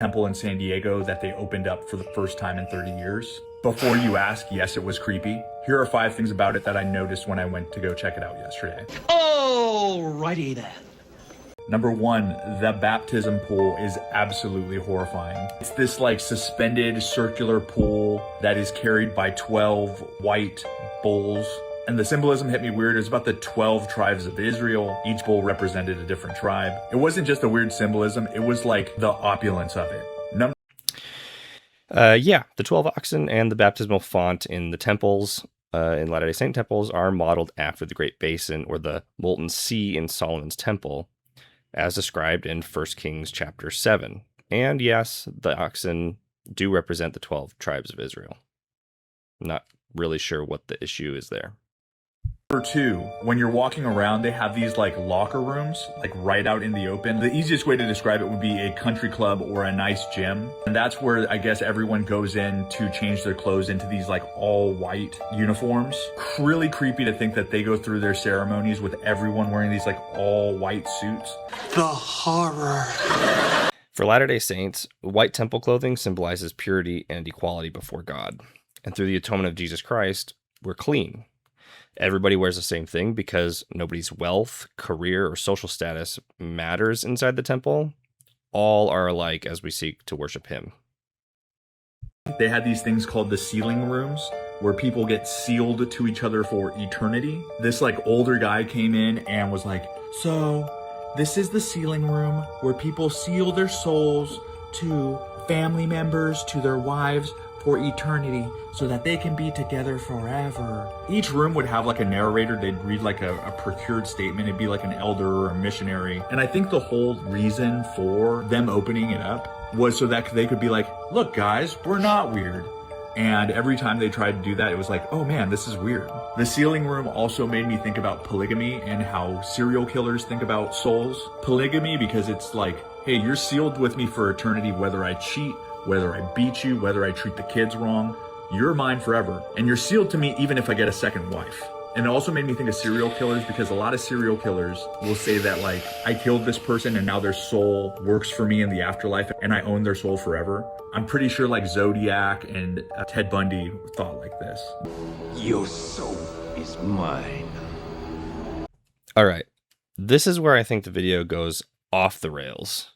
temple in San Diego that they opened up for the first time in 30 years. Before you ask, yes, it was creepy. Here are 5 things about it that I noticed when I went to go check it out yesterday. Alrighty then. Number 1, the baptism pool is absolutely horrifying. It's this like suspended circular pool that is carried by 12 white bulls. And the symbolism hit me weird. It was about the 12 tribes of Israel. Each bull represented a different tribe. It wasn't just a weird symbolism. It was like the opulence of it. Yeah, the 12 oxen and the baptismal font in the temples, in Latter-day Saint temples, are modeled after the Great Basin or the molten sea in Solomon's temple, as described in 1 Kings chapter 7. And yes, the oxen do represent the 12 tribes of Israel. Not really sure what the issue is there. Number 2, when you're walking around, they have these like locker rooms, like right out in the open. The easiest way to describe it would be a country club or a nice gym. And that's where I guess everyone goes in to change their clothes into these like all white uniforms. Really creepy to think that they go through their ceremonies with everyone wearing these like all white suits. The horror. For Latter-day Saints, white temple clothing symbolizes purity and equality before God. And through the atonement of Jesus Christ, we're clean. Everybody wears the same thing because nobody's wealth, career, or social status matters inside the temple. All are alike as we seek to worship him. They had these things called the sealing rooms where people get sealed to each other for eternity. This like older guy came in and was like, so this is the sealing room where people seal their souls to family members, to their wives, for eternity, so that they can be together forever. Each room would have like a narrator. They'd read like a procured statement. It'd be like an elder or a missionary. And I think the whole reason for them opening it up was so that they could be like, look guys, we're not weird. And every time they tried to do that, it was like, oh man, this is weird. The sealing room also made me think about polygamy and how serial killers think about souls. Polygamy, because it's like, hey, you're sealed with me for eternity, whether I cheat, whether I beat you, whether I treat the kids wrong, you're mine forever. And you're sealed to me even if I get a second wife. And it also made me think of serial killers because a lot of serial killers will say that like, I killed this person and now their soul works for me in the afterlife and I own their soul forever. I'm pretty sure like Zodiac and Ted Bundy thought like this. Your soul is mine. All right, this is where I think the video goes off the rails.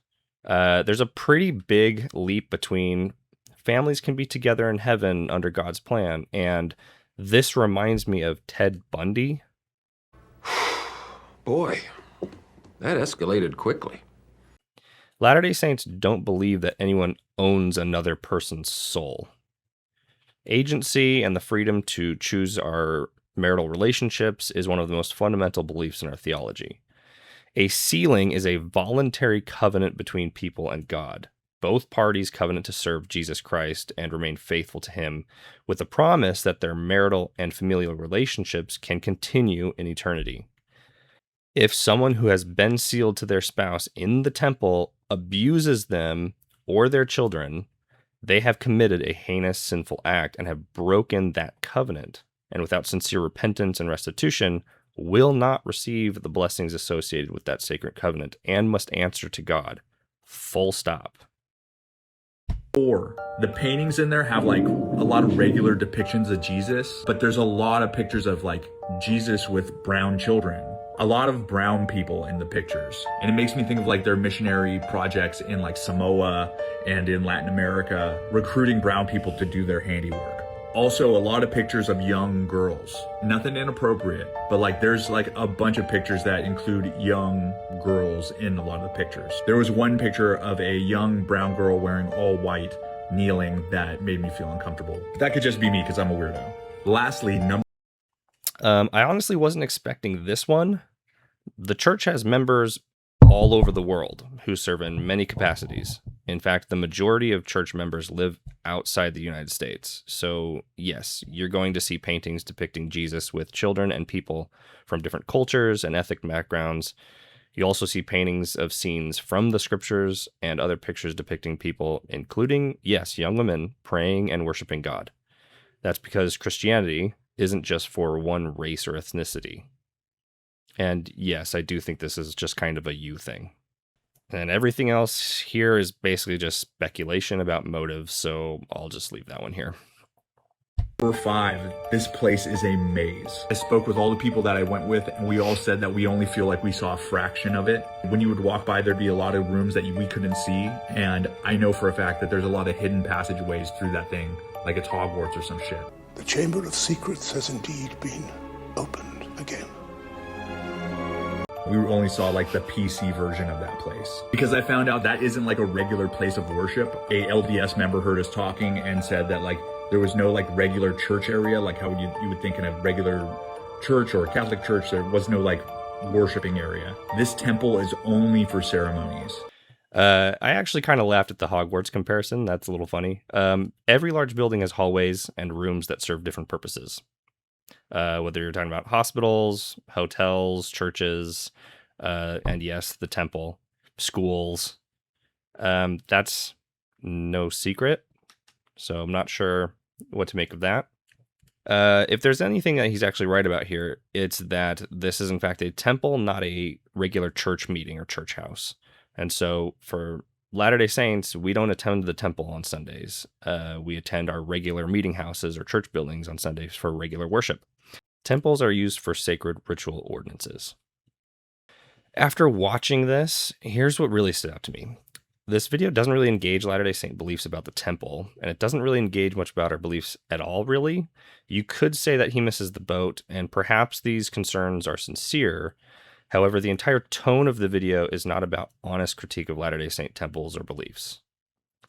There's a pretty big leap between families can be together in heaven under God's plan, and this reminds me of Ted Bundy. Boy, that escalated quickly. Latter-day Saints don't believe that anyone owns another person's soul. Agency and the freedom to choose our marital relationships is one of the most fundamental beliefs in our theology. A sealing is a voluntary covenant between people and God. Both parties covenant to serve Jesus Christ and remain faithful to him, with the promise that their marital and familial relationships can continue in eternity. If someone who has been sealed to their spouse in the temple abuses them or their children, they have committed a heinous sinful act and have broken that covenant, and without sincere repentance and restitution, will not receive the blessings associated with that sacred covenant and must answer to God. Full stop. 4, the paintings in there have like a lot of regular depictions of Jesus, but there's a lot of pictures of like Jesus with brown children. A lot of brown people in the pictures. And it makes me think of like their missionary projects in like Samoa and in Latin America, recruiting brown people to do their handiwork. Also, a lot of pictures of young girls. Nothing inappropriate, but like there's like a bunch of pictures that include young girls in a lot of the pictures. There was one picture of a young brown girl wearing all white, kneeling, that made me feel uncomfortable. That could just be me because I'm a weirdo. Lastly, I honestly wasn't expecting this one. The church has members all over the world who serve in many capacities. In fact, the majority of church members live outside the United States. So yes, you're going to see paintings depicting Jesus with children and people from different cultures and ethnic backgrounds. You also see paintings of scenes from the scriptures and other pictures depicting people, including, yes, young women praying and worshiping God. That's because Christianity isn't just for one race or ethnicity. And yes, I do think this is just kind of a you thing. And everything else here is basically just speculation about motives, so I'll just leave that one here. Number 5, this place is a maze. I spoke with all the people that I went with, and we all said that we only feel like we saw a fraction of it. When you would walk by, there'd be a lot of rooms that we couldn't see, and I know for a fact that there's a lot of hidden passageways through that thing, like it's Hogwarts or some shit. The Chamber of Secrets has indeed been opened again. We only saw like the PC version of that place. Because I found out that isn't like a regular place of worship. A LDS member heard us talking and said that like there was no like regular church area, like how you would think in a regular church or a Catholic church, there was no like worshiping area. This temple is only for ceremonies. I actually kind of laughed at the Hogwarts comparison. That's a little funny. Every large building has hallways and rooms that serve different purposes. Whether you're talking about hospitals, hotels, churches, and yes, the temple, schools. That's no secret. So I'm not sure what to make of that. If there's anything that he's actually right about here, it's that this is in fact a temple, not a regular church meeting or church house. And so for Latter-day Saints, we don't attend the temple on Sundays. We attend our regular meeting houses or church buildings on Sundays for regular worship. Temples are used for sacred ritual ordinances. After watching this, here's what really stood out to me. This video doesn't really engage Latter-day Saint beliefs about the temple, and it doesn't really engage much about our beliefs at all, really. You could say that he misses the boat, and perhaps these concerns are sincere. However, the entire tone of the video is not about honest critique of Latter-day Saint temples or beliefs.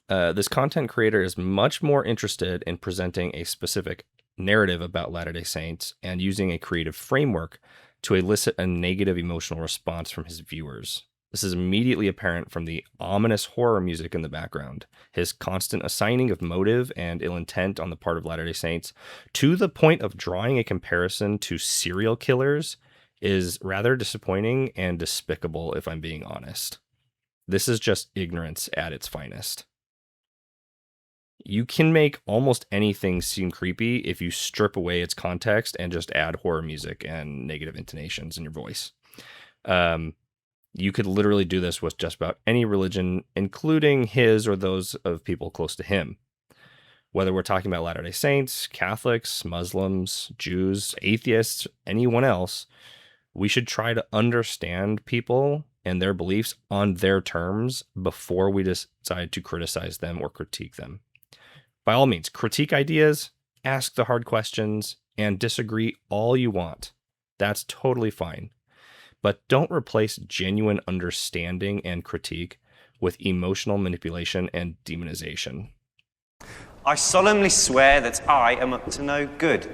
This content creator is much more interested in presenting a specific narrative about Latter-day Saints and using a creative framework to elicit a negative emotional response from his viewers. This is immediately apparent from the ominous horror music in the background, his constant assigning of motive and ill intent on the part of Latter-day Saints, to the point of drawing a comparison to serial killers, is rather disappointing and despicable, if I'm being honest. This is just ignorance at its finest. You can make almost anything seem creepy if you strip away its context and just add horror music and negative intonations in your voice. You could literally do this with just about any religion, including his or those of people close to him. Whether we're talking about Latter-day Saints, Catholics, Muslims, Jews, atheists, anyone else, we should try to understand people and their beliefs on their terms before we decide to criticize them or critique them. By all means, critique ideas, ask the hard questions, and disagree all you want. That's totally fine. But don't replace genuine understanding and critique with emotional manipulation and demonization. I solemnly swear that I am up to no good.